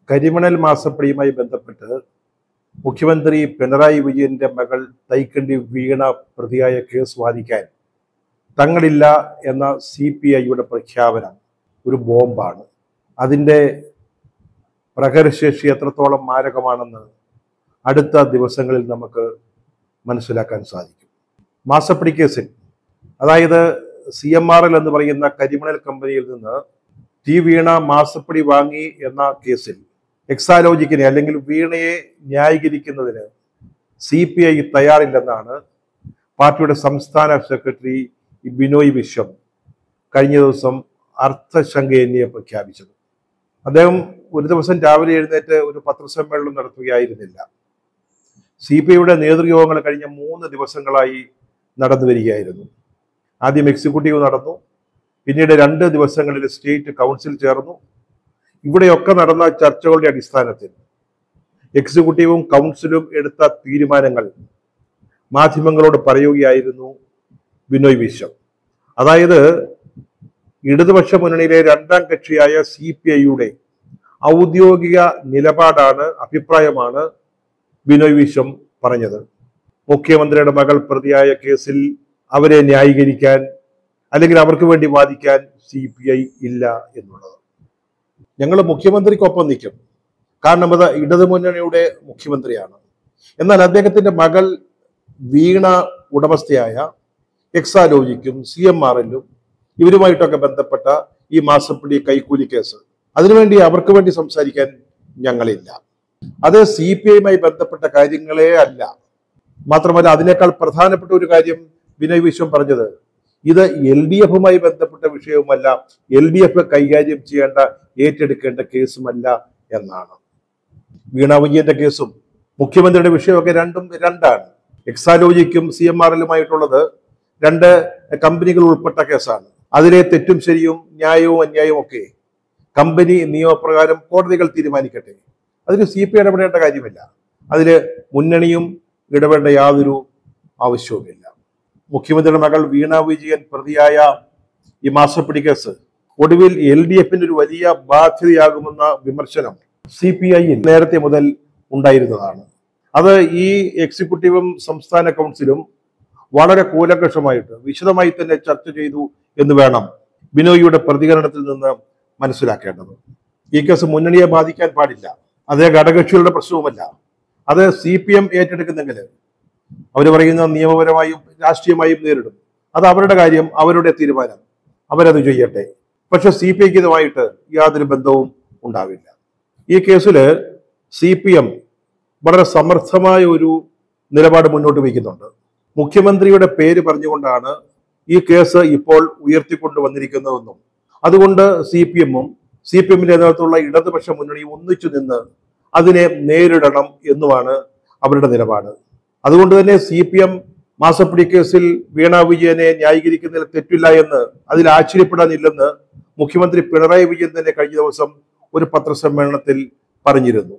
കരിമണൽ മാസപ്പടിയുമായി ബന്ധപ്പെട്ട് മുഖ്യമന്ത്രി പിണറായി വിജയന്റെ മകൾ തൈക്കണ്ടി വീണ പ്രതിയായ കേസ് വാദിക്കാൻ തങ്ങളില്ല എന്ന CPIയുടെ പ്രഖ്യാപനം ഒരു ബോംബാണ്. അതിൻ്റെ പ്രഹരശേഷി എത്രത്തോളം മാരകമാണെന്ന് അടുത്ത ദിവസങ്ങളിൽ നമുക്ക് മനസ്സിലാക്കാൻ സാധിക്കും. മാസപ്പടി കേസിൽ, അതായത് CMRL എന്ന് പറയുന്ന കരിമണൽ കമ്പനിയിൽ നിന്ന് വീണ മാസപ്പടി വാങ്ങി എന്ന കേസിൽ എക്സാലോജിക്കിനെ അല്ലെങ്കിൽ വീണയെ ന്യായീകരിക്കുന്നതിന് CPI തയ്യാറില്ലെന്നാണ് പാർട്ടിയുടെ സംസ്ഥാന സെക്രട്ടറി ബിനോയ് വിശ്വം കഴിഞ്ഞ ദിവസം അർത്ഥശങ്കേന്യെ പ്രഖ്യാപിച്ചത്. അദ്ദേഹം ഒരു ദിവസം രാവിലെ എഴുന്നേറ്റ് ഒരു പത്രസമ്മേളനം നടത്തുകയായിരുന്നില്ല. CPIയുടെ നേതൃയോഗങ്ങൾ കഴിഞ്ഞ 3 ദിവസങ്ങളായി നടന്നു വരികയായിരുന്നു. ആദ്യം എക്സിക്യൂട്ടീവ് നടന്നു, പിന്നീട് 2 ദിവസങ്ങളിൽ സ്റ്റേറ്റ് കൗൺസിൽ ചേർന്നു. ഇവിടെയൊക്കെ നടന്ന ചർച്ചകളുടെ അടിസ്ഥാനത്തിൽ എക്സിക്യൂട്ടീവും കൗൺസിലും എടുത്ത തീരുമാനങ്ങൾ മാധ്യമങ്ങളോട് പറയുകയായിരുന്നു ബിനോയ് വിശ്വം. അതായത് ഇടതുപക്ഷ മുന്നണിയിലെ 2ാം കക്ഷിയായ CPIയുടെ ഔദ്യോഗിക നിലപാടാണ്, അഭിപ്രായമാണ് ബിനോയ് വിശ്വം പറഞ്ഞത്. മുഖ്യമന്ത്രിയുടെ മകൾ പ്രതിയായ കേസിൽ അവരെ ന്യായീകരിക്കാൻ അല്ലെങ്കിൽ അവർക്ക് വേണ്ടി വാദിക്കാൻ CPI ഇല്ല എന്നുള്ളത്. ഞങ്ങൾ മുഖ്യമന്ത്രിക്കൊപ്പം നിൽക്കും, കാരണം അത് ഇടതുമുന്നണിയുടെ മുഖ്യമന്ത്രിയാണ്. എന്നാൽ അദ്ദേഹത്തിന്റെ മകൾ വീണ ഉടമസ്ഥയായ എക്സാലോജിക്കും CMRLും ഇവരുമായിട്ടൊക്കെ ബന്ധപ്പെട്ട ഈ മാസപ്പടി കൈക്കൂലി കേസ്, അതിനുവേണ്ടി അവർക്ക് വേണ്ടി സംസാരിക്കാൻ ഞങ്ങളില്ല. അത് CPIയുമായി ബന്ധപ്പെട്ട കാര്യങ്ങളേ അല്ല. മാത്രമല്ല, അതിനേക്കാൾ പ്രധാനപ്പെട്ട ഒരു കാര്യം ബിനോയ് വിശ്വം പറഞ്ഞത്, ഇത് LDFുമായി ബന്ധപ്പെട്ട വിഷയവുമല്ല, LDF കൈകാര്യം ചെയ്യേണ്ട, ഏറ്റെടുക്കേണ്ട കേസുമല്ല എന്നാണ്. വീണ വിജയന്റെ കേസും മുഖ്യമന്ത്രിയുടെ വിഷയമൊക്കെ രണ്ടാണ്. എക്സാലോജിക്കും CMRLുമായിട്ടുള്ളത് 2 കമ്പനികൾ ഉൾപ്പെട്ട കേസാണ്. അതിലെ തെറ്റും ശരിയും, ന്യായവും അന്യായവും ഒക്കെ കമ്പനി നിയമപ്രകാരം കോടതികൾ തീരുമാനിക്കട്ടെ. അതിൽ CPI ഇടപെടേണ്ട കാര്യമില്ല. അതിൽ മുന്നണിയും ഇടപെടേണ്ട യാതൊരു ആവശ്യവുമില്ല. മുഖ്യമന്ത്രിയുടെ മകൾ വീണ വിജയൻ പ്രതിയായ ഈ മാസപ്പടി കേസ് ഒടുവിൽ LDFന്റെ ഒരു വലിയ ബാധ്യതയാകുമെന്ന വിമർശനം CPIയിൽ നേരത്തെ മുതൽ ഉണ്ടായിരുന്നതാണ്. അത് ഈ എക്സിക്യൂട്ടീവും സംസ്ഥാന കൗൺസിലും വളരെ കൂലങ്കഷമായിട്ട് വിശദമായി തന്നെ ചർച്ച ചെയ്തു എന്ന് വേണം ബിനോയിയുടെ പ്രതികരണത്തിൽ നിന്ന് മനസ്സിലാക്കേണ്ടത്. ഈ കേസ് മുന്നണിയെ ബാധിക്കാൻ പാടില്ല. അത് ഘടകകക്ഷികളുടെ പ്രശ്നവുമല്ല. അത് CPM ഏറ്റെടുക്കുന്നെങ്കിൽ അവർ പറയുന്ന നിയമപരമായും രാഷ്ട്രീയമായും നേരിടും. അത് അവരുടെ കാര്യം, അവരുടെ തീരുമാനം, അവരത് ചെയ്യട്ടെ. പക്ഷെ CPIക്ക് ഇതുമായിട്ട് യാതൊരു ബന്ധവും ഉണ്ടാവില്ല. ഈ കേസിൽ CPM വളരെ സമർത്ഥമായ ഒരു നിലപാട് മുന്നോട്ട് വയ്ക്കുന്നുണ്ട്. മുഖ്യമന്ത്രിയുടെ പേര് പറഞ്ഞുകൊണ്ടാണ് ഈ കേസ് ഇപ്പോൾ ഉയർത്തിക്കൊണ്ടുവന്നിരിക്കുന്നതെന്നും അതുകൊണ്ട് CPMന്റെ നേതൃത്വമുള്ള ഇടതുപക്ഷ മുന്നണി ഒന്നിച്ചു നിന്ന് അതിനെ നേരിടണം എന്നുമാണ് അവരുടെ നിലപാട്. അതുകൊണ്ട് തന്നെ CPM മാസപ്പടി കേസിൽ വീണ വിജയനെ ന്യായീകരിക്കുന്നതിൽ തെറ്റില്ല എന്ന്, അതിൽ ആശ്ചര്യപ്പെടാനില്ലെന്ന് മുഖ്യമന്ത്രി പിണറായി വിജയൻ തന്നെ കഴിഞ്ഞ ദിവസം ഒരു പത്രസമ്മേളനത്തിൽ പറഞ്ഞിരുന്നു.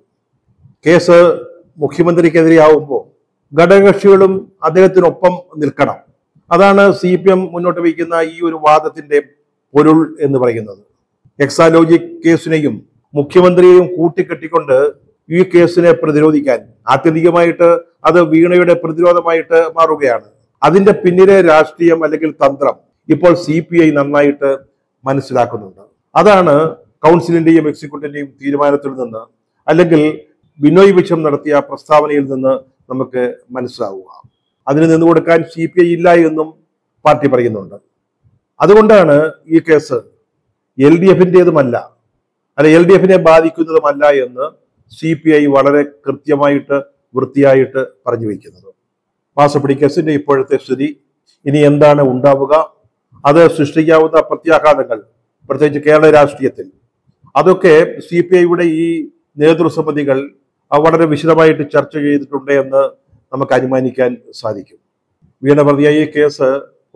കേസ് മുഖ്യമന്ത്രിക്കെതിരെയാവുമ്പോൾ ഘടകകക്ഷികളും അദ്ദേഹത്തിനൊപ്പം നിൽക്കണം. അതാണ് CPM മുന്നോട്ട് വയ്ക്കുന്ന ഈ ഒരു വാദത്തിന്റെ പൊരുൾ എന്ന് പറയുന്നത്. എക്സാലോജിക് കേസിനെയും മുഖ്യമന്ത്രിയെയും കൂട്ടിക്കെട്ടിക്കൊണ്ട് ഈ കേസിനെ പ്രതിരോധിക്കാൻ ആത്യന്തികമായിട്ട് അത് വീണയുടെ പ്രതിരോധമായിട്ട് മാറുകയാണ്. അതിന്റെ പിന്നിലെ രാഷ്ട്രീയം അല്ലെങ്കിൽ തന്ത്രം ഇപ്പോൾ CPI നന്നായിട്ട് മനസ്സിലാക്കുന്നുണ്ട്. അതാണ് കൗൺസിലിന്റെയും എക്സിക്യൂട്ടീവിന്റെയും തീരുമാനത്തിൽ നിന്ന്, അല്ലെങ്കിൽ ബിനോയ് വിശ്വം നടത്തിയ പ്രസ്താവനയിൽ നിന്ന് നമുക്ക് മനസ്സിലാവുക. അതിന് നിന്നുകൊടുക്കാൻ CPI ഇല്ല എന്നും പാർട്ടി പറയുന്നുണ്ട്. അതുകൊണ്ടാണ് ഈ കേസ് LDFന്റേതുമല്ല, അല്ല LDFനെ ബാധിക്കുന്നതുമല്ല എന്ന് CPI വളരെ കൃത്യമായിട്ട് വൃത്തിയായിട്ട് പറഞ്ഞു വയ്ക്കുന്നത്. മാസപ്പടി കേസിന്റെ ഇപ്പോഴത്തെ സ്ഥിതി, ഇനി എന്താണ് ഉണ്ടാവുക, അത് സൃഷ്ടിക്കാവുന്ന പ്രത്യാഘാതങ്ങൾ, പ്രത്യേകിച്ച് കേരള രാഷ്ട്രീയത്തിൽ, അതൊക്കെ CPIയുടെ ഈ നേതൃസമിതികൾ വളരെ വിശദമായിട്ട് ചർച്ച ചെയ്തിട്ടുണ്ട് എന്ന് നമുക്ക് അനുമാനിക്കാൻ സാധിക്കും. വീണ പ്രതിയായ ഈ കേസ്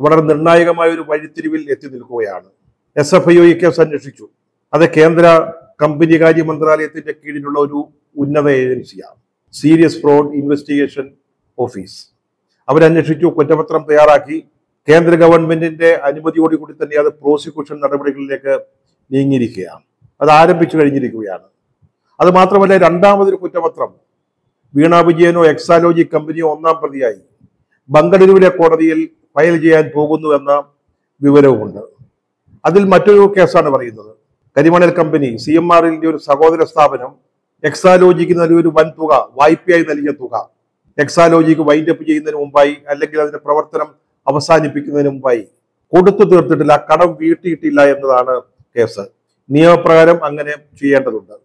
വളരെ നിർണായകമായ ഒരു വഴിത്തിരിവിൽ എത്തി നിൽക്കുകയാണ്. SFIO ഈ കേസ് അന്വേഷിച്ചു. അത് കേന്ദ്ര കമ്പനികാര്യ മന്ത്രാലയത്തിന്റെ കീഴിലുള്ള ഒരു ഉന്നത ഏജൻസിയാണ്, സീരിയസ് ഫ്രോഡ് ഇൻവെസ്റ്റിഗേഷൻ ഓഫീസ്. അവരന്വേഷിച്ചു, കുറ്റപത്രം തയ്യാറാക്കി. കേന്ദ്ര ഗവൺമെന്റിന്റെ അനുമതിയോടുകൂടി തന്നെ അത് പ്രോസിക്യൂഷൻ നടപടികളിലേക്ക് നീങ്ങിയിരിക്കുകയാണ്. അത് ആരംഭിച്ചു കഴിഞ്ഞിരിക്കുകയാണ്. അത് മാത്രമല്ല, രണ്ടാമതൊരു കുറ്റപത്രം വീണ വിജയനോ എക്സാലോജി കമ്പനിയോ ഒന്നാം പ്രതിയായി ബംഗളൂരുവിലെ കോടതിയിൽ ഫയൽ ചെയ്യാൻ പോകുന്നു എന്ന വിവരവുമുണ്ട്. അതിൽ മറ്റൊരു കേസാണ് പറയുന്നത്. കരിമണൽ കമ്പനി CMRLന്റെ ഒരു സഹോദര സ്ഥാപനം എക്സാലോജിക്ക് നൽകിയ ഒരു വൻ തുക, വായ്പയായി നൽകിയ തുക എക്സാലോജിക്ക് വൈൻഡപ്പ് ചെയ്യുന്നതിന് മുമ്പായി അല്ലെങ്കിൽ അതിന്റെ പ്രവർത്തനം അവസാനിപ്പിക്കുന്നതിന് മുമ്പായി കൊടുത്തു തീർത്തിട്ടില്ല, കടം വീട്ടിയിട്ടില്ല എന്നതാണ് കേസ്. നിയമപ്രകാരം അങ്ങനെ ചെയ്യേണ്ടതുണ്ട്.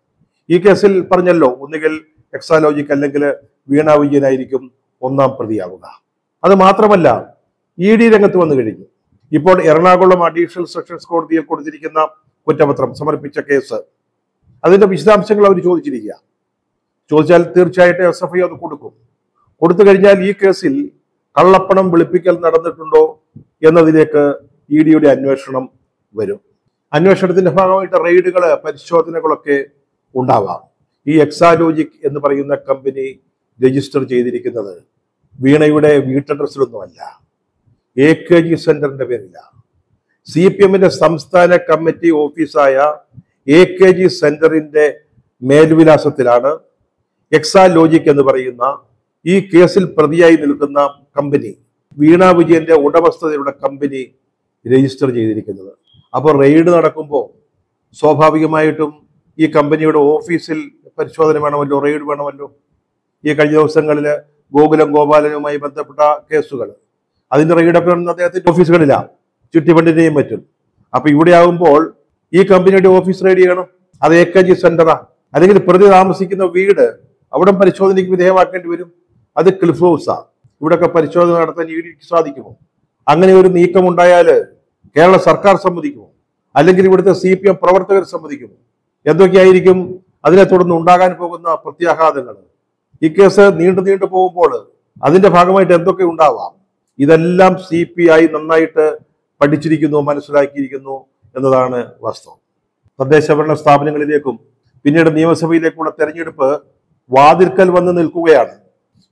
ഈ കേസിൽ പറഞ്ഞല്ലോ, ഒന്നുകിൽ എക്സാലോജിക്ക് അല്ലെങ്കിൽ വീണ വിജയനായിരിക്കും ഒന്നാം പ്രതിയാവുക. അത് മാത്രമല്ല, ED രംഗത്ത് വന്നു കഴിഞ്ഞു. ഇപ്പോൾ എറണാകുളം അഡീഷണൽ സെഷൻസ് കോടതിയിൽ കൊടുത്തിരിക്കുന്ന കുറ്റപത്രം സമർപ്പിച്ച കേസ്, അതിന്റെ വിശദാംശങ്ങൾ അവർ ചോദിച്ചിരിക്കുക. ചോദിച്ചാൽ തീർച്ചയായിട്ടും SFI അത് കൊടുക്കും. കൊടുത്തു കഴിഞ്ഞാൽ ഈ കേസിൽ കള്ളപ്പണം വെളുപ്പിക്കൽ നടന്നിട്ടുണ്ടോ എന്നതിലേക്ക് EDയുടെ അന്വേഷണം വരും. അന്വേഷണത്തിന്റെ ഭാഗമായിട്ട് റെയ്ഡുകള്, പരിശോധനകളൊക്കെ ഉണ്ടാവാം. ഈ എക്സാലോജിക് എന്ന് പറയുന്ന കമ്പനി രജിസ്റ്റർ ചെയ്തിരിക്കുന്നത് വീണയുടെ വീട്ടഡ്രസ്സിലൊന്നുമല്ല, AKG സെന്ററിന്റെ പേരില്ല. CPMന്റെ സംസ്ഥാന കമ്മിറ്റി ഓഫീസായ AKG സെന്ററിന്റെ മേൽവിലാസത്തിലാണ് എക്സാലോജിക് എന്ന് പറയുന്ന ഈ കേസിൽ പ്രതിയായി നിൽക്കുന്ന കമ്പനി, വീണ വിജയന്റെ ഉടമസ്ഥതയുള്ള കമ്പനി രജിസ്റ്റർ ചെയ്തിരിക്കുന്നത്. അപ്പോൾ റെയ്ഡ് നടക്കുമ്പോൾ സ്വാഭാവികമായിട്ടും ഈ കമ്പനിയുടെ ഓഫീസിൽ പരിശോധന വേണമല്ലോ, റെയ്ഡ് വേണമല്ലോ. ഈ കഴിഞ്ഞ ദിവസങ്ങളിൽ ഗോകുലം ഗോപാലനുമായി ബന്ധപ്പെട്ട കേസുകൾ, അതിന്റെ റെയ്ഡൊക്കെ അദ്ദേഹത്തിന്റെ ഓഫീസുകളിലാണ്, ചിട്ടിഫണ്ടിന്റെയും മറ്റും. അപ്പൊ ഇവിടെ ആകുമ്പോൾ ഈ കമ്പനിയുടെ ഓഫീസ് റെയ്ഡ് ചെയ്യണം. അത് AKG സെന്ററാ, അല്ലെങ്കിൽ പ്രതി താമസിക്കുന്ന വീട് അവിടെ പരിശോധനയ്ക്ക് വിധേയമാക്കേണ്ടി വരും. അത് ക്ലിഫ് ഹൗസാ. ഇവിടെയൊക്കെ പരിശോധന നടത്താൻ EDക്ക് സാധിക്കുമോ? അങ്ങനെ ഒരു നീക്കം ഉണ്ടായാൽ കേരള സർക്കാർ സമ്മതിക്കുമോ? അല്ലെങ്കിൽ ഇവിടുത്തെ CPM പ്രവർത്തകർ സമ്മതിക്കുമോ? എന്തൊക്കെയായിരിക്കും അതിനെ തുടർന്ന് ഉണ്ടാകാൻ പോകുന്ന പ്രത്യാഘാതങ്ങൾ? ഈ കേസ് നീണ്ടു പോകുമ്പോൾ അതിന്റെ ഭാഗമായിട്ട് എന്തൊക്കെ ഉണ്ടാവാം? ഇതെല്ലാം CPI നന്നായിട്ട് പഠിച്ചിരിക്കുന്നു, മനസ്സിലാക്കിയിരിക്കുന്നു എന്നതാണ് വാസ്തവം. തദ്ദേശ ഭരണ സ്ഥാപനങ്ങളിലേക്കും പിന്നീട് നിയമസഭയിലേക്കുള്ള തെരഞ്ഞെടുപ്പ് വാതിൽക്കൽ വന്ന് നിൽക്കുകയാണ്.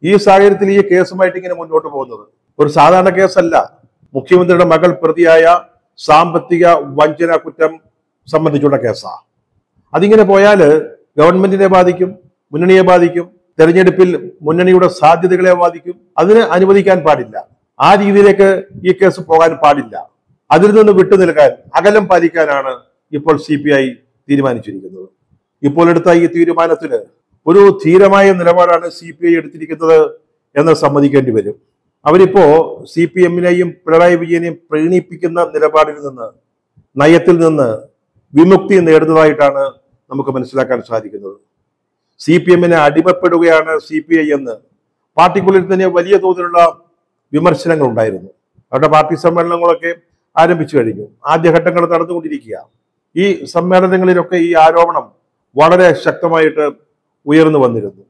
ഈ സാഹചര്യത്തിൽ ഈ കേസുമായിട്ട് ഇങ്ങനെ മുന്നോട്ട് പോകുന്നത് ഒരു സാധാരണ കേസല്ല. മുഖ്യമന്ത്രിയുടെ മകൾ പ്രതിയായ സാമ്പത്തിക വഞ്ചന കുറ്റം സംബന്ധിച്ചുള്ള കേസാണ്. അതിങ്ങനെ പോയാൽ ഗവൺമെന്റിനെ ബാധിക്കും, മുന്നണിയെ ബാധിക്കും, തെരഞ്ഞെടുപ്പിൽ മുന്നണിയുടെ സാധ്യതകളെ ബാധിക്കും. അതിന് അനുവദിക്കാൻ പാടില്ല. ആ രീതിയിലേക്ക് ഈ കേസ് പോകാൻ പാടില്ല. അതിൽ നിന്ന് വിട്ടുനിൽക്കാൻ, അകലം പാലിക്കാനാണ് ഇപ്പോൾ CPI തീരുമാനിച്ചിരിക്കുന്നത്. ഇപ്പോൾ എടുത്ത ഈ തീരുമാനത്തിന് ഒരു ധീരമായ നിലപാടാണ് CPI എടുത്തിരിക്കുന്നത് എന്ന് സമ്മതിക്കേണ്ടി വരും. അവരിപ്പോ CPMനെയും പിണറായി വിജയനെയും പ്രീണിപ്പിക്കുന്ന നിലപാടിൽ നിന്ന്, നയത്തിൽ നിന്ന് വിമുക്തി നേടുന്നതായിട്ടാണ് നമുക്ക് മനസ്സിലാക്കാൻ സാധിക്കുന്നത്. CPMനെ അടിമപ്പെടുകയാണ് CPI എന്ന് പാർട്ടിക്കുള്ളിൽ തന്നെ വലിയ തോതിലുള്ള വിമർശനങ്ങൾ ഉണ്ടായിരുന്നു. അവരുടെ പാർട്ടി സമ്മേളനങ്ങളൊക്കെ ആരംഭിച്ചു കഴിഞ്ഞു, ആദ്യഘട്ടങ്ങൾ നടന്നുകൊണ്ടിരിക്കുക. ഈ സമ്മേളനങ്ങളിലൊക്കെ ഈ ആരോപണം വളരെ ശക്തമായിട്ട് ഉയർന്നു വന്നിരുന്നു.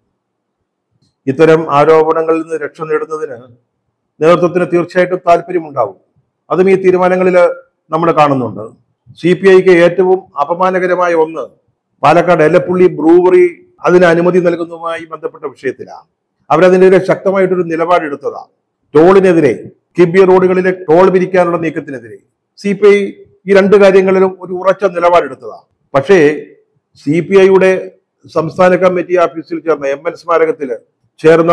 ഇത്തരം ആരോപണങ്ങളിൽ നിന്ന് രക്ഷ നേടുന്നതിന് നേതൃത്വത്തിന് തീർച്ചയായിട്ടും താല്പര്യമുണ്ടാവും. അതും ഈ തീരുമാനങ്ങളിൽ നമ്മൾ കാണുന്നുണ്ട്. CPIക്ക് ഏറ്റവും അപമാനകരമായ ഒന്ന് പാലക്കാട് എലപ്പുള്ളി ബ്രൂവറി അതിന് അനുമതി നൽകുന്നതുമായി ബന്ധപ്പെട്ട വിഷയത്തിലാണ്. അവരതിനെതിരെ ശക്തമായിട്ടൊരു നിലപാടെടുത്തതാണ്. ടോളിനെതിരെ, കിബി റോഡുകളിലെ ടോൾ പിരിക്കാനുള്ള നീക്കത്തിനെതിരെ CPI ഈ രണ്ട് കാര്യങ്ങളിലും ഒരു ഉറച്ച നിലപാടെടുത്തതാണ്. പക്ഷേ CPIയുടെ സംസ്ഥാന കമ്മിറ്റി ഓഫീസിൽ ചേർന്ന MN സ്മാരകത്തിൽ ചേർന്ന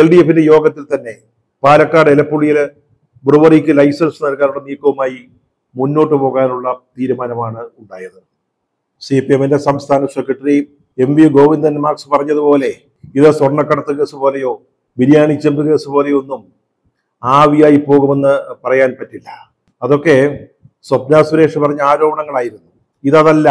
LDFന്റെ യോഗത്തിൽ തന്നെ പാലക്കാട് എലപ്പുള്ളിയില് ബ്രൂവറിക്ക് ലൈസൻസ് നൽകാനുള്ള നീക്കവുമായി മുന്നോട്ട് പോകാനുള്ള തീരുമാനമാണ് ഉണ്ടായത്. CPMന്റെ സംസ്ഥാന സെക്രട്ടറി MV ഗോവിന്ദൻ മാർക്സ് പറഞ്ഞതുപോലെ ഇത് സ്വർണ്ണക്കടത്ത് കേസ് പോലെയോ ബിരിയാണി ചെമ്പ് കേസ് പോലെയോ ഒന്നും ആവിയായി പോകുമെന്ന് പറയാൻ പറ്റില്ല. അതൊക്കെ സ്വപ്ന സുരേഷ് പറഞ്ഞ ആരോപണങ്ങളായിരുന്നു. ഇതല്ല.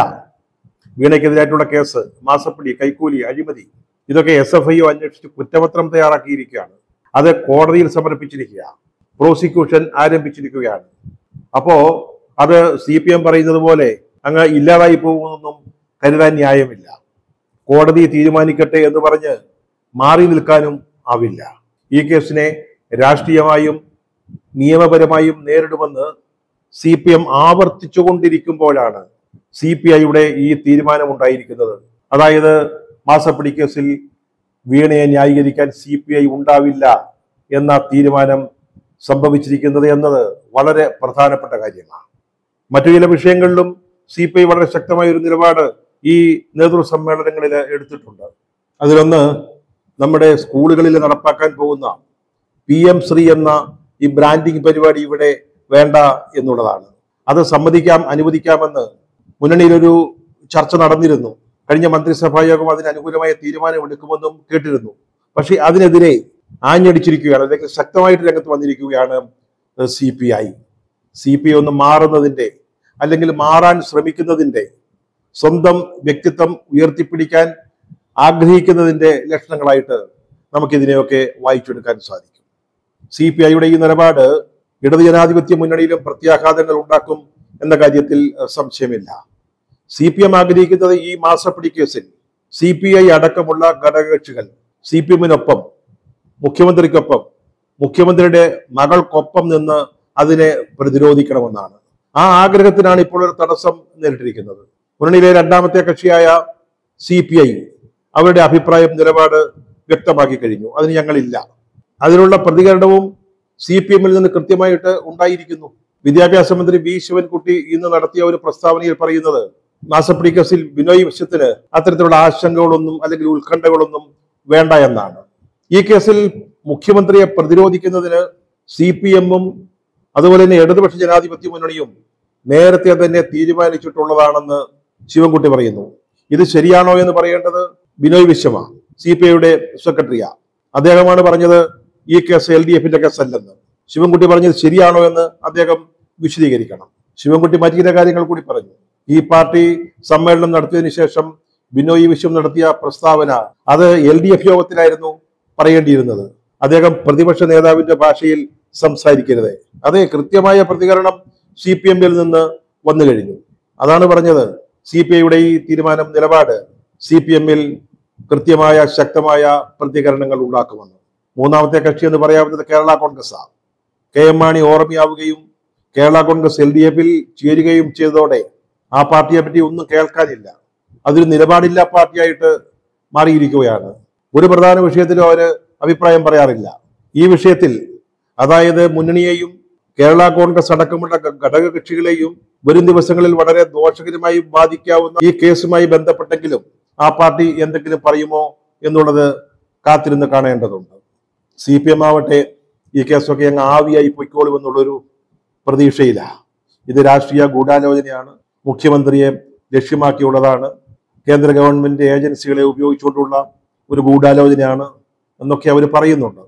വീണയ്ക്കെതിരായിട്ടുള്ള കേസ്, മാസപ്പടി, കൈക്കൂലി, അഴിമതി, ഇതൊക്കെ SFIO അന്വേഷിച്ച് കുറ്റപത്രം തയ്യാറാക്കിയിരിക്കുകയാണ്. അത് കോടതിയിൽ സമർപ്പിച്ചിരിക്കുക, പ്രോസിക്യൂഷൻ ആരംഭിച്ചിരിക്കുകയാണ്. അപ്പോ അത് CPM പറയുന്നത് പോലെ അങ്ങ് ഇല്ലാതായി പോകുമെന്നൊന്നും കരുതാൻ ന്യായമില്ല. കോടതി തീരുമാനിക്കട്ടെ എന്ന് പറഞ്ഞ് മാറി നിൽക്കാനും ആവില്ല. ഈ കേസിനെ രാഷ്ട്രീയമായും നിയമപരമായും നേരിടുമെന്ന് CPM ആവർത്തിച്ചുകൊണ്ടിരിക്കുമ്പോഴാണ് CPIയുടെ ഈ തീരുമാനം ഉണ്ടായിരിക്കുന്നത്. അതായത് മാസപ്പടി കേസിൽ വീണയെ ന്യായീകരിക്കാൻ CPI ഉണ്ടാവില്ല എന്ന തീരുമാനം സംഭവിച്ചിരിക്കുന്നത് എന്നത് വളരെ പ്രധാനപ്പെട്ട കാര്യമാണ്. മറ്റു ചില വിഷയങ്ങളിലും CPI വളരെ ശക്തമായ ഒരു നിലപാട് ഈ നേതൃസമ്മേളനങ്ങളിൽ എടുത്തിട്ടുണ്ട്. അതിലൊന്ന് നമ്മുടെ സ്കൂളുകളിൽ നടപ്പാക്കാൻ പോകുന്ന PM ശ്രീ എന്ന ഈ ബ്രാൻഡിംഗ് പരിപാടി ഇവിടെ വേണ്ട എന്നുള്ളതാണ്. അത് അനുവദിക്കാമെന്ന് മുന്നണിയിലൊരു ചർച്ച നടന്നിരുന്നു. കഴിഞ്ഞ മന്ത്രിസഭാ യോഗം അതിന് അനുകൂലമായ തീരുമാനമെടുക്കുമെന്നും കേട്ടിരുന്നു. പക്ഷെ അതിനെതിരെ ആഞ്ഞടിച്ചിരിക്കുകയാണ്, അല്ലെങ്കിൽ ശക്തമായിട്ട് രംഗത്ത് വന്നിരിക്കുകയാണ് CPI. CPI ഒന്ന് മാറുന്നതിൻ്റെ, അല്ലെങ്കിൽ മാറാൻ ശ്രമിക്കുന്നതിൻ്റെ, സ്വന്തം വ്യക്തിത്വം ഉയർത്തിപ്പിടിക്കാൻ ആഗ്രഹിക്കുന്നതിൻ്റെ ലക്ഷണങ്ങളായിട്ട് നമുക്കിതിനെയൊക്കെ വായിച്ചെടുക്കാൻ സാധിക്കും. CPIയുടെ ഈ നിലപാട് ഇടതു ജനാധിപത്യ മുന്നണിയിലും പ്രത്യാഘാതങ്ങൾ ഉണ്ടാക്കും എന്ന കാര്യത്തിൽ സംശയമില്ല. CPM ആഗ്രഹിക്കുന്നത് ഈ മാസപ്പടി കേസിൽ CPI അടക്കമുള്ള ഘടകകക്ഷികൾ CPM-നൊപ്പം, മുഖ്യമന്ത്രിക്കൊപ്പം, മുഖ്യമന്ത്രിയുടെ മകൾക്കൊപ്പം നിന്ന് അതിനെ പ്രതിരോധിക്കണമെന്നാണ്. ആ ആഗ്രഹത്തിനാണ് ഇപ്പോൾ ഒരു തടസ്സം നേരിട്ടിരിക്കുന്നത്. മുന്നണിയിലെ രണ്ടാമത്തെ കക്ഷിയായ CPI അവരുടെ അഭിപ്രായം, നിലപാട് വ്യക്തമാക്കി കഴിഞ്ഞു. അതിന് ഞങ്ങളില്ല. അതിനുള്ള പ്രതികരണവും CPM-ൽ നിന്ന് കൃത്യമായിട്ട് ഉണ്ടായിരിക്കുന്നു. വിദ്യാഭ്യാസ മന്ത്രി V ശിവൻകുട്ടി ഇന്ന് നടത്തിയ ഒരു പ്രസ്താവനയിൽ പറയുന്നത്, മാസപ്പടി കേസിൽ ബിനോയ് വിശ്വത്തിന് അത്തരത്തിലുള്ള ആശങ്കകളൊന്നും അല്ലെങ്കിൽ ഉത്കണ്ഠകളൊന്നും വേണ്ട എന്നാണ്. ഈ കേസിൽ മുഖ്യമന്ത്രിയെ പ്രതിരോധിക്കുന്നതിന് CPM-ഉം അതുപോലെ തന്നെ ഇടതുപക്ഷ ജനാധിപത്യ മുന്നണിയും നേരത്തെ തന്നെ തീരുമാനിച്ചിട്ടുള്ളതാണെന്ന് ശിവൻകുട്ടി പറയുന്നു. ഇത് ശരിയാണോ എന്ന് പറയേണ്ടത് ബിനോയ് വിശ്വമാണ്, CPIയുടെ സെക്രട്ടറിയാ. അദ്ദേഹമാണ് പറഞ്ഞത് ഈ കേസ് LDF-ന്റെ കേസല്ലെന്ന്. ശിവൻകുട്ടി പറഞ്ഞത് ശരിയാണോ എന്ന് അദ്ദേഹം വിശദീകരിക്കണം. ശിവൻകുട്ടി മറ്റു ചില കാര്യങ്ങൾ കൂടി പറഞ്ഞു. ഈ പാർട്ടി സമ്മേളനം നടത്തിയതിനു ശേഷം ബിനോയ് വിശ്വം നടത്തിയ പ്രസ്താവന അത് LDF യോഗത്തിലായിരുന്നു പറയേണ്ടിയിരുന്നത്. അദ്ദേഹം പ്രതിപക്ഷ നേതാവിന്റെ ഭാഷയിൽ സംസാരിക്കരുത്. അതേ, കൃത്യമായ പ്രതികരണം CPM-ൽ നിന്ന് വന്നു കഴിഞ്ഞു. അതാണ് പറഞ്ഞത്, CPIയുടെ ഈ തീരുമാനം, നിലപാട് CPM-ൽ കൃത്യമായ ശക്തമായ പ്രതികരണങ്ങൾ ഉണ്ടാക്കുമെന്ന്. മൂന്നാമത്തെ കക്ഷി എന്ന് പറയാവുന്നത് കേരള കോൺഗ്രസ്സാണ്. KM മാണി ഓർമ്മയാവുകയും കേരള കോൺഗ്രസ് LDF-ൽ ചേരുകയും ചെയ്തതോടെ ആ പാർട്ടിയെ പറ്റി ഒന്നും കേൾക്കാനില്ല. അതൊരു നിലപാടില്ല പാർട്ടിയായിട്ട് മാറിയിരിക്കുകയാണ്. ഒരു പ്രധാന വിഷയത്തിലും അവര് അഭിപ്രായം പറയാറില്ല. ഈ വിഷയത്തിൽ, അതായത് മുന്നണിയെയും കേരള കോൺഗ്രസ് അടക്കമുള്ള ഘടക കക്ഷികളെയും വരും ദിവസങ്ങളിൽ വളരെ ദോഷകരമായി ബാധിക്കാവുന്ന ഈ കേസുമായി ബന്ധപ്പെട്ടെങ്കിലും ആ പാർട്ടി എന്തെങ്കിലും പറയുമോ എന്നുള്ളത് കാത്തിരുന്ന് കാണേണ്ടതുണ്ട്. CPM ആവട്ടെ ഈ കേസൊക്കെ അങ്ങ് ആവിയായി പൊയ്ക്കോളുമെന്നുള്ളൊരു പ്രതീക്ഷയില്ല. ഇത് രാഷ്ട്രീയ ഗൂഢാലോചനയാണ്, മുഖ്യമന്ത്രിയെ ലക്ഷ്യമാക്കിയുള്ളതാണ്, കേന്ദ്ര ഗവൺമെന്റ് ഏജൻസികളെ ഉപയോഗിച്ചുകൊണ്ടുള്ള ഒരു ഗൂഢാലോചനയാണ് എന്നൊക്കെ അവർ പറയുന്നുണ്ട്.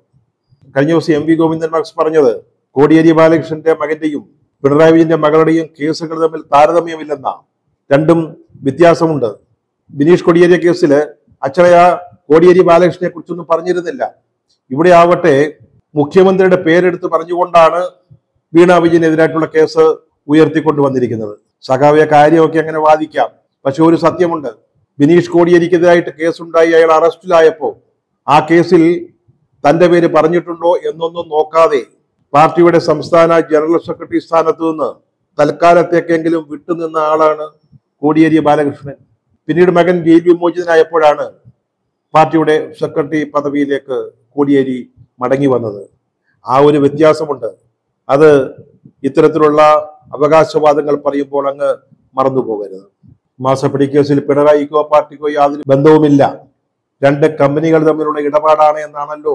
കഴിഞ്ഞ ദിവസം MV ഗോവിന്ദൻ മാസ്റ്റർ പറഞ്ഞത് കോടിയേരി ബാലകൃഷ്ണന്റെ മകന്റെയും പിണറായി വിജയന്റെ മകളുടെയും കേസുകൾ തമ്മിൽ താരതമ്യമില്ലെന്ന, രണ്ടും വ്യത്യാസമുണ്ട്. ബിനീഷ് കൊടിയേരി കേസിൽ അച്ഛനയ കോടിയേരി ബാലകൃഷ്ണനെ കുറിച്ചൊന്നും പറഞ്ഞിരുന്നില്ല. ഇവിടെ ആവട്ടെ മുഖ്യമന്ത്രിയുടെ പേരെടുത്ത് പറഞ്ഞുകൊണ്ടാണ് വീണ വിജയനെതിരായിട്ടുള്ള കേസ് ഉയർത്തിക്കൊണ്ടുവന്നിരിക്കുന്നത്. സഖാവിയ കാര്യമൊക്കെ അങ്ങനെ വാദിക്കാം, പക്ഷെ ഒരു സത്യമുണ്ട്. ബിനീഷ് കോടിയേരിക്കെതിരായിട്ട് കേസുണ്ടായി അയാൾ അറസ്റ്റിലായപ്പോൾ ആ കേസിൽ തന്റെ പേര് പറഞ്ഞിട്ടുണ്ടോ എന്നൊന്നും നോക്കാതെ പാർട്ടിയുടെ സംസ്ഥാന ജനറൽ സെക്രട്ടറി സ്ഥാനത്ത് നിന്ന് തൽക്കാലത്തേക്കെങ്കിലും വിട്ടുനിന്ന ആളാണ് കോടിയേരി ബാലകൃഷ്ണൻ. പിന്നീട് മകൻ ജയിൽ വിമോചിതനായപ്പോഴാണ് പാർട്ടിയുടെ സെക്രട്ടറി പദവിയിലേക്ക് കോടിയേരി മടങ്ങി വന്നത്. ആ ഒരു വ്യത്യാസമുണ്ട്. അത് ഇത്തരത്തിലുള്ള അവകാശവാദങ്ങൾ പറയുമ്പോൾ അങ്ങ് മറന്നു പോകരുത്. മാസപ്പടി കേസിൽ പിണറായിക്കോ പാർട്ടിക്കോ യാതൊരു ബന്ധവുമില്ല, രണ്ട് കമ്പനികൾ തമ്മിലുള്ള ഇടപാടാണ് എന്നാണല്ലോ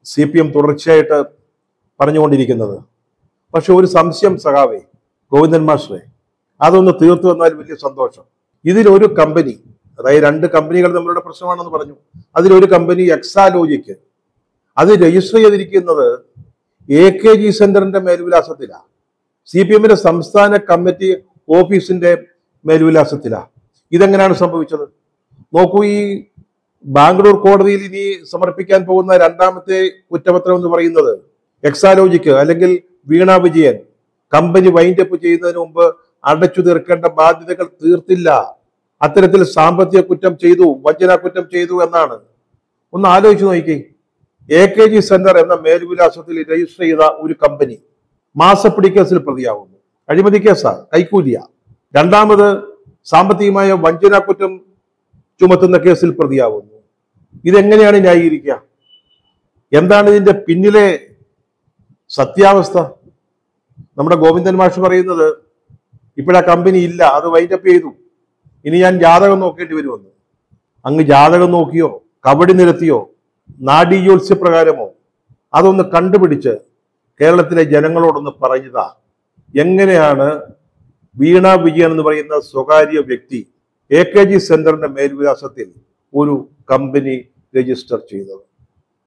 CPM തുടർച്ചയായിട്ട് പറഞ്ഞുകൊണ്ടിരിക്കുന്നത്. പക്ഷെ ഒരു സംശയം സഖാവേ ഗോവിന്ദൻ മാസ്റ്ററെ, അതൊന്ന് തീർത്തു വന്നാൽ വലിയ സന്തോഷം. ഇതിലൊരു കമ്പനി, അതായത് രണ്ട് കമ്പനികൾ തമ്മിലുള്ള പ്രശ്നമാണെന്ന് പറഞ്ഞു, അതിലൊരു കമ്പനി എക്സാലോജിക്ക്, അത് രജിസ്റ്റർ ചെയ്തിരിക്കുന്നത് AKG സെന്ററിന്റെ മേൽവിലാസത്തിലാണ്, CPM-ന്റെ സംസ്ഥാന കമ്മിറ്റി ഓഫീസിന്റെ മേൽവിലാസത്തിലാണ്. ഇതെങ്ങനെയാണ് സംഭവിച്ചത്? നോക്കൂ, ഈ ബാംഗ്ലൂർ കോടതിയിൽ ഇനി സമർപ്പിക്കാൻ പോകുന്ന രണ്ടാമത്തെ കുറ്റപത്രം എന്ന് പറയുന്നത് എക്സാലോജിക്ക് അല്ലെങ്കിൽ വീണ വിജയൻ കമ്പനി വൈൻഡപ്പ് ചെയ്യുന്നതിന് മുമ്പ് അടച്ചു തീർക്കേണ്ട ബാധ്യതകൾ തീർത്തില്ല, അത്തരത്തിൽ സാമ്പത്തിക കുറ്റം ചെയ്തു, വഞ്ചനാ കുറ്റം ചെയ്തു എന്നാണ്. ഒന്ന് ആലോചിച്ച് നോക്കി. AKG സെന്റർ എന്ന മേൽവിലാസത്തിൽ രജിസ്റ്റർ ചെയ്ത ഒരു കമ്പനി മാസപ്പടി കേസിൽ പ്രതിയാവുന്നു. അഴിമതി കേസാ, കൈക്കൂലിയ. രണ്ടാമത് സാമ്പത്തികമായ വഞ്ചനാ കുറ്റം ചുമത്തുന്ന കേസിൽ പ്രതിയാവുന്നു. ഇതെങ്ങനെയാണ് ന്യായീകരിക്കുക? എന്താണ് ഇതിന്റെ പിന്നിലെ സത്യാവസ്ഥ? നമ്മുടെ ഗോവിന്ദൻ മാഷ് പറയുന്നത് ഇപ്പോഴാ കമ്പനി ഇല്ല, അത് വൈൻഡപ്പ് ചെയ്തു, ഇനി ഞാൻ ജാതകം നോക്കേണ്ടി വരുമെന്ന്. അങ്ങ് ജാതകം നോക്കിയോ, കബഡി നിരത്തിയോ, നാഡീജ്യോത്സ്യപ്രകാരമോ അതൊന്ന് കണ്ടുപിടിച്ച് കേരളത്തിലെ ജനങ്ങളോടൊന്ന് പറഞ്ഞതാ. എങ്ങനെയാണ് വീണ വിജയൻ എന്ന് പറയുന്ന സ്വകാര്യ വ്യക്തി AKG സെന്ററിന്റെ മേൽവിലാസത്തിൽ ഒരു കമ്പനി രജിസ്റ്റർ ചെയ്തത്?